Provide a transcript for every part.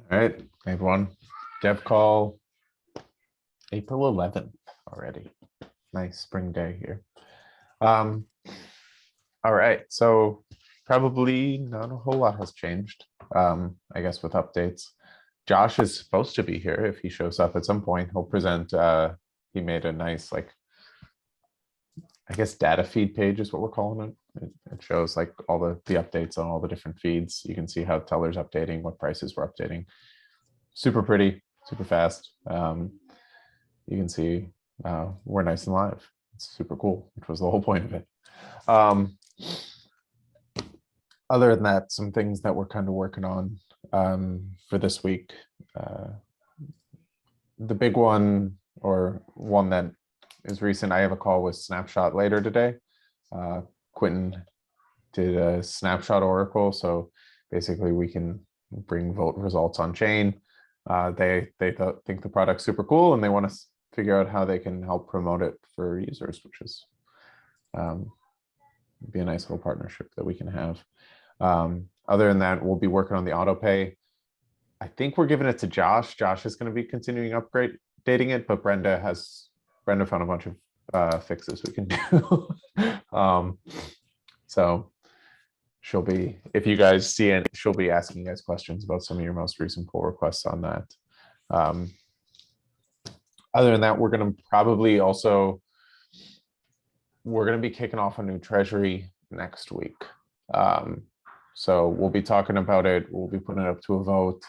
All right, everyone. Dev call April 11th already. Nice spring day here. Um, all right, so probably not a whole lot has changed. I guess with updates. Josh is supposed to be here if he shows up at some point. He'll present. He made a nice I guess data feed page is what we're calling it. It shows like all the updates on all the different feeds. You can see how Tellor's updating, what prices we're updating. Super pretty, super fast. You can see we're nice and live. It's super cool, which was the whole point of it. Other than that, some things that we're kind of working on for this week. The big one, or one that is recent, I have a call with Snapshot later today. Quentin did a Snapshot Oracle, so basically we can bring vote results on chain. They think the product's super cool and they want to figure out how they can help promote it for users, which is be a nice little partnership that we can have. Other than that, we'll be working on the AutoPay. I think we're giving it to Josh. Josh is going to be continuing updating it, but Brenda found a bunch of fixes we can do. So she'll be, if you guys see it, she'll be asking you guys questions about some of your most recent pull requests on that. Other than that, we're going to probably also, we're going to be kicking off a new treasury next week. So we'll be talking about it. We'll be putting it up to a vote.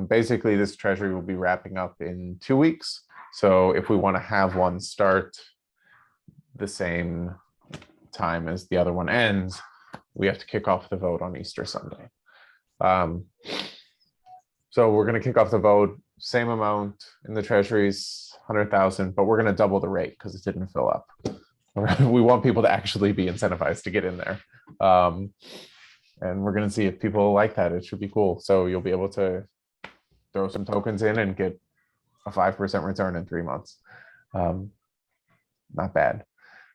Basically, this treasury will be wrapping up in 2 weeks. So if we want to have one start the same time as the other one ends, we have to kick off the vote on Easter Sunday. So we're going to kick off the vote, same amount in the treasuries, 100,000, but we're going to double the rate because it didn't fill up. We want people to actually be incentivized to get in there. And we're going to see if people like that. It should be cool. So you'll be able to throw some tokens in and get a 5% return in 3 months. Not bad.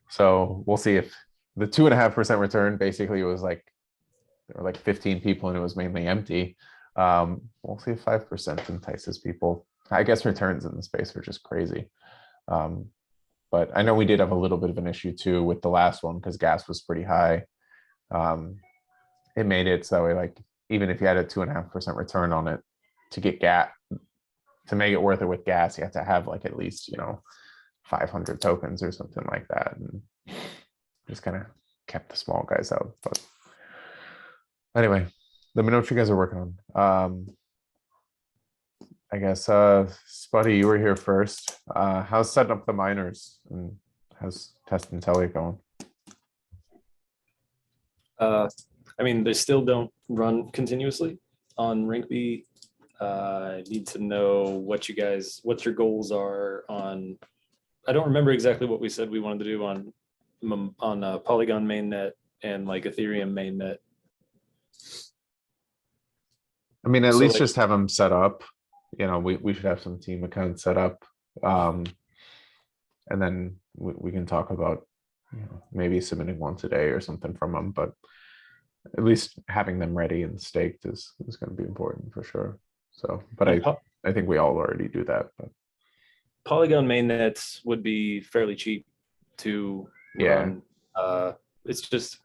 So we'll see if the 2.5% return, basically it was like, there were like 15 people and it was mainly empty. We'll see if 5% entices people. I guess returns in the space are just crazy. But I know we did have a little bit of an issue too with the last one because gas was pretty high. It made it so like, even if you had a 2.5% return on it, to get gas, to make it worth it with gas, you have to have like at least, 500 tokens or something like that. And just kind of kept the small guys out. But anyway, let me know what you guys are working on. I guess, Spuddy, you were here first. How's setting up the miners and how's testing Telliot going? I mean, they still don't run continuously on Rinkeby. I need to know what your goals are on. I don't remember exactly what we said we wanted to do on Polygon mainnet and like Ethereum mainnet. I mean, at least just have them set up. We should have some team accounts set up. And then we can talk about maybe submitting one today or something from them, but at least having them ready and staked is going to be important for sure. So, but I think we all already do that. But Polygon mainnets would be fairly cheap to run. It's just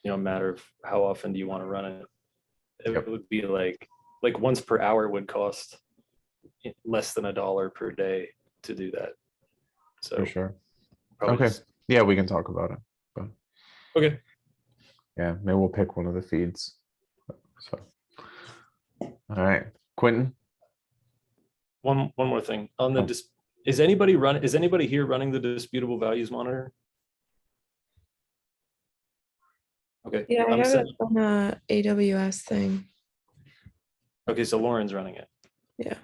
a matter of how often do you want to run it. It would be like once per hour would cost less than $1 per day to do that. So for sure. Okay. Yeah, we can talk about it. But okay. Yeah, maybe we'll pick one of the feeds. So all right, Quentin. One more thing on the is anybody here running the disputable values monitor? Okay. Yeah, I have it on a AWS thing. Okay, so Lauren's running it. Yeah.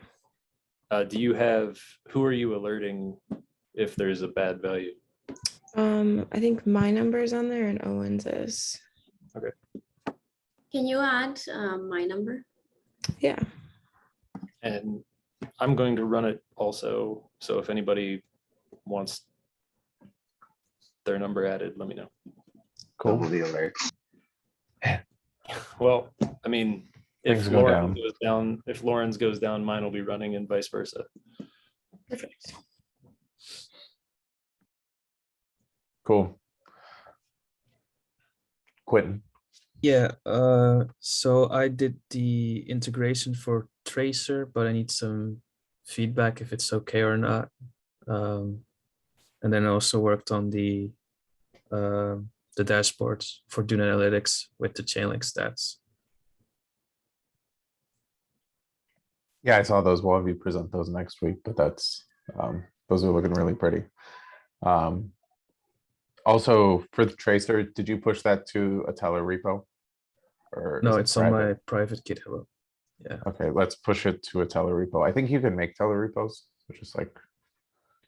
Who are you alerting if there's a bad value? I think my number is on there and Owen's is. Okay. Can you add my number? Yeah. And I'm going to run it also. So if anybody wants their number added, let me know. Cool. The alerts. Well, I mean, Things If go Lauren down. goes down, if Lauren's goes down, mine will be running and vice versa. Perfect. Cool. Quentin. Yeah, so I did the integration for Tracer, but I need some feedback if it's okay or not. And then I also worked on the dashboards for Dune Analytics with the Chainlink stats. Yeah, I saw those. We'll have you present those next week, but those are looking really pretty. Also for the tracer, did you push that to a Tellor repo? Or No, is it it's on my private? private GitHub. Yeah. Okay, let's push it to a Tellor repo. I think you can make Tellor repos, so just like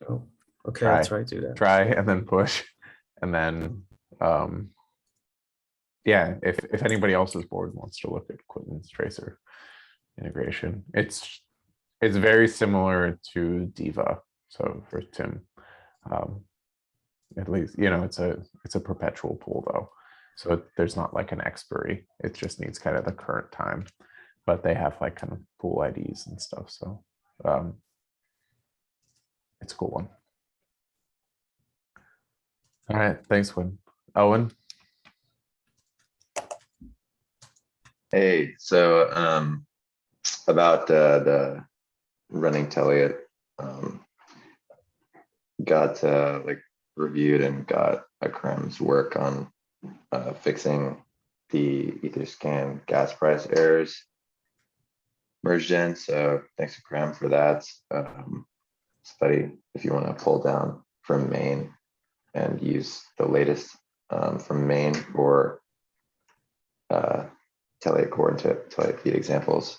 Oh, okay, Try. I'll try to do that. try and then push. And then yeah, if anybody else's board wants to look at Quentin's tracer integration, it's very similar to Diva. So for Tim, at least, it's a perpetual pool though. So there's not like an expiry. It just needs kind of the current time, but they have like kind of pool IDs and stuff. So it's a cool one. All right, thanks, Quinn. Owen. Hey, so about the running Telliot, got like reviewed and got Akram's work on fixing the Etherscan gas price errors merged in. So thanks Akram for that. Study if you want to pull down from main and use the latest from main for Telliot core and Telliot feed examples.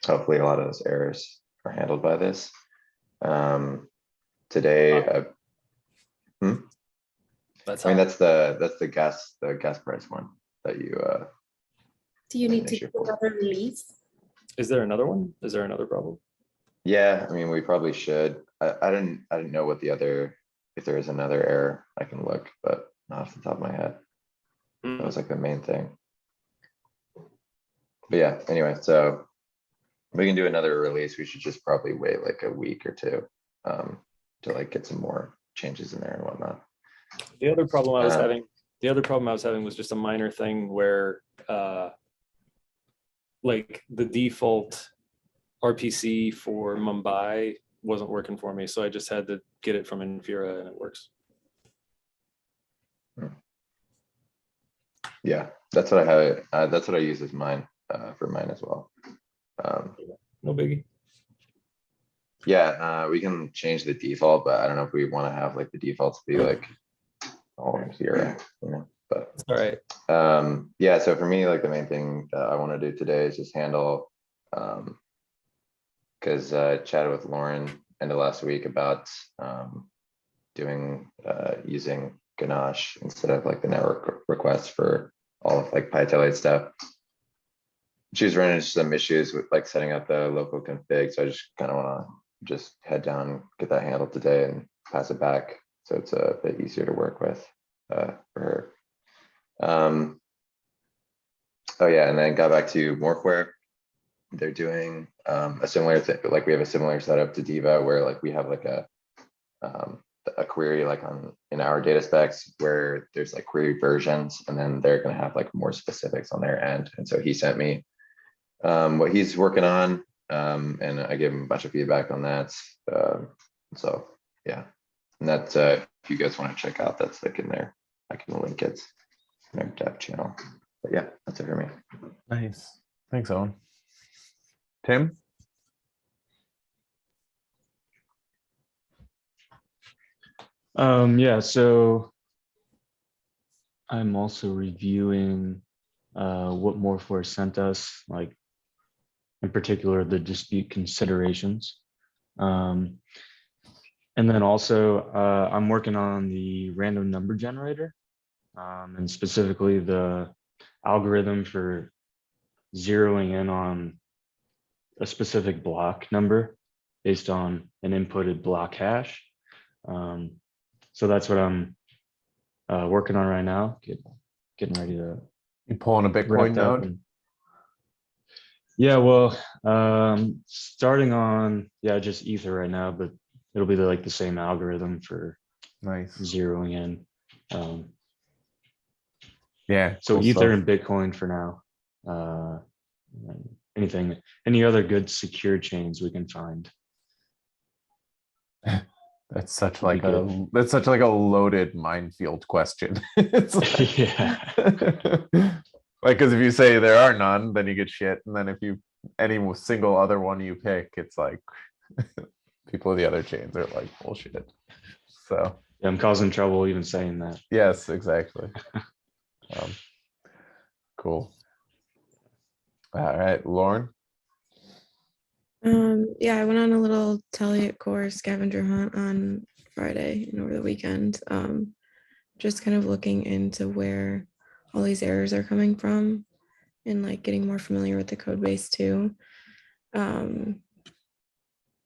Hopefully a lot of those errors are handled by this. Today, That's I mean how, that's the gas price one that you Do you an need to issue do for. another release? is there another one? Is there another problem? yeah, I mean we probably should. I didn't know what the other, if there is another error I can look, but not off the top of my head. That was like the main thing. But yeah, anyway, so we can do another release. We should just probably wait like a week or two to like get some more changes in there and whatnot. The other problem I was Um, having was just a minor thing where like the default RPC for Mumbai wasn't working for me. So I just had to get it from Infura and it works. Yeah, that's what I have. That's what I use as mine for mine as well. No biggie. Yeah, we can change the default, but I don't know if we want to have like the defaults be like all zero, but It's all right. yeah, so for me, like the main thing that I want to do today is just handle, because I chatted with Lauren end of last week about using Ganache instead of like the network requests for all of like PyTelliot stuff. She was running into some issues with like setting up the local config, so I just kind of want to just head down, get that handled today and pass it back, so it's a bit easier to work with for her. Oh yeah, and then got back to Morphware. They're doing a similar thing, like we have a similar setup to Diva where like we have like a query like in our data specs where there's like query versions, and then they're going to have like more specifics on their end. And so he sent me what he's working on, and I gave him a bunch of feedback on that. So yeah, and that's if you guys want to check out, that's like in there. I can link it in our dev channel. But yeah, that's it for me. Nice. Thanks, Owen. Tim? Yeah, so I'm also reviewing what Morphware sent us, like in particular the dispute considerations. And then also I'm working on the random number generator, and specifically the algorithm for zeroing in on a specific block number based on an inputted block hash. So that's what I'm working on right now, getting ready to You pulling a Bitcoin wrapped up. node? Yeah, well, starting on, yeah, just Ether right now, but it'll be like the same algorithm for Nice. zeroing in. Yeah. So cool Ether stuff. and Bitcoin for now. Any other good secure chains we can find. That's such Would be like a good. that's such like a loaded minefield question. It's like, Yeah. like, because if you say there are none, then you get shit, and then if you any single other one you pick, it's like people of the other chains are like bullshit. So Yeah, I'm causing trouble even saying that. yes, exactly. Cool. All right, Lauren. Yeah, I went on a little Telliot core scavenger hunt on Friday and over the weekend. Just kind of looking into where all these errors are coming from and like getting more familiar with the code base too. And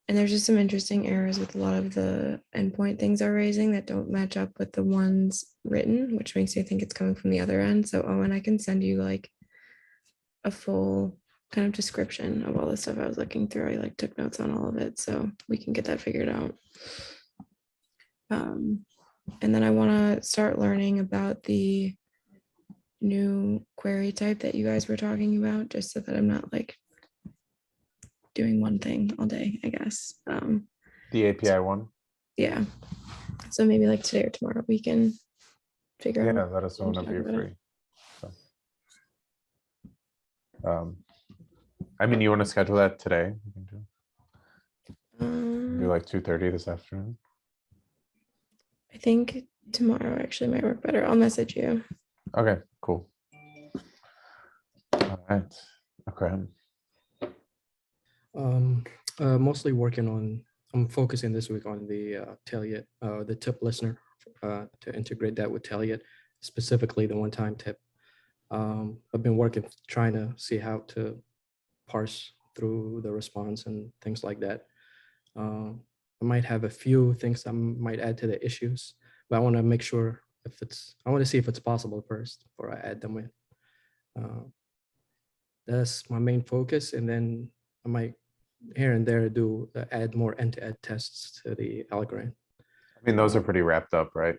there's just some interesting errors with a lot of the endpoint things are raising that don't match up with the ones written, which makes me think it's coming from the other end. So Owen, I can send you like a full kind of description of all the stuff I was looking through. I like took notes on all of it, so we can get that figured out. And then I want to start learning about the new query type that you guys were talking about, just so that I'm not like doing one thing all day, I guess. The API one. Yeah. So maybe like today or tomorrow we can figure Yeah, out. let us know and whenever talk you're about it. free. So, I mean, you want to schedule that today? We can do like 2:30 this afternoon. I think tomorrow actually might work better. I'll message you. Okay, cool. All right. Okay. Mostly working on, I'm focusing this week on the Telliot, the tip listener, to integrate that with Telliot, specifically the one-time tip. I've been working, trying to see how to parse through the response and things like that. I might have a few things I might add to the issues, but I want to make sure if it's, I want to see if it's possible first before I add them in. That's my main focus. And then I might here and there do add more end-to-end tests to the algorithm. I mean, those are pretty wrapped up, right?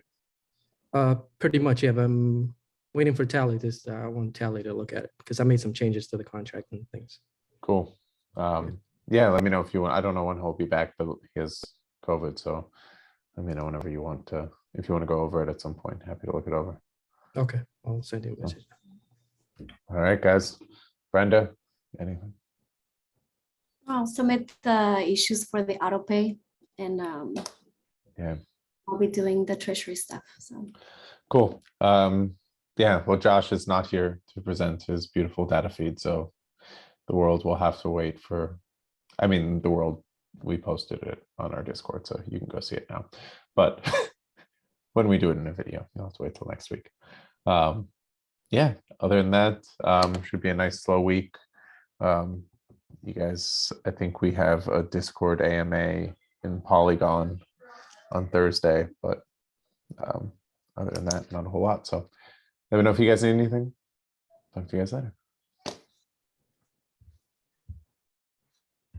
Pretty much, yeah. But I'm waiting for Tally. I want Tally to look at it because I made some changes to the contract and things. Cool. Yeah, let me know if you want. I don't know when he'll be back, but he has COVID, so let me know whenever you want to. If you want to go over it at some point, happy to look it over. Okay, I'll send you a message. All right, guys. Brenda, anything? I'll submit the issues for the AutoPay and Yeah. I'll be doing the treasury stuff. So Cool. Yeah, well, Josh is not here to present his beautiful data feed, so the world will have to wait for, I mean, the world, we posted it on our Discord, so you can go see it now. But when we do it in a video, you'll have to wait till next week. Yeah, other than that, should be a nice slow week. You guys, I think we have a Discord AMA in Polygon on Thursday, but other than that, not a whole lot. So let me know if you guys need anything. Talk to you guys later.